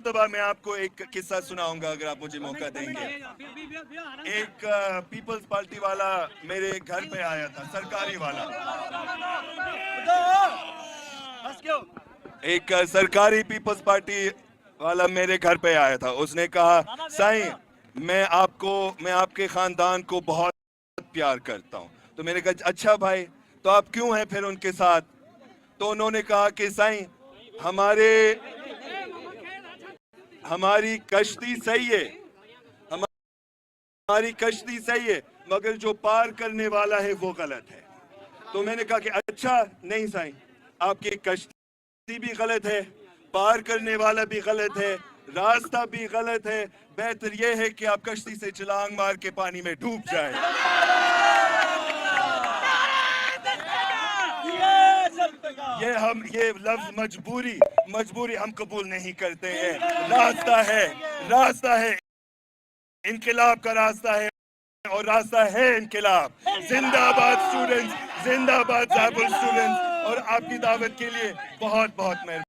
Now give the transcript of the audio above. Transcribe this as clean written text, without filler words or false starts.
مرتبہ میں آپ کو ایک قصہ سناؤں گا اگر آپ مجھے موقع دیں گے. ایک پیپلز پارٹی والا میرے گھر پہ آیا تھا, سرکاری والا. ایک سرکاری پیپلز پارٹی والا میرے گھر پہ آیا تھا. اس نے کہا, سائیں میں آپ کے خاندان کو بہت پیار کرتا ہوں. تو میں نے کہا اچھا بھائی, تو آپ کیوں ہیں پھر ان کے ساتھ؟ تو انہوں نے کہا کہ سائیں ہماری کشتی صحیح ہے, ہماری کشتی صحیح ہے, مگر جو پار کرنے والا ہے وہ غلط ہے. تو میں نے کہا کہ اچھا نہیں سائیں, آپ کی کشتی بھی غلط ہے, پار کرنے والا بھی غلط ہے, راستہ بھی غلط ہے, بہتر یہ ہے کہ آپ کشتی سے چھلانگ مار کے پانی میں ڈوب جائیں. یہ لفظ مجبوری ہم قبول نہیں کرتے ہیں. راستہ ہے, انقلاب کا راستہ ہے, اور راستہ ہے انقلاب. زندہ آباد اسٹوڈنٹس, زندہ آباد زابل اسٹوڈنٹس. اور آپ کی دعوت کے لیے بہت بہت مہربانی.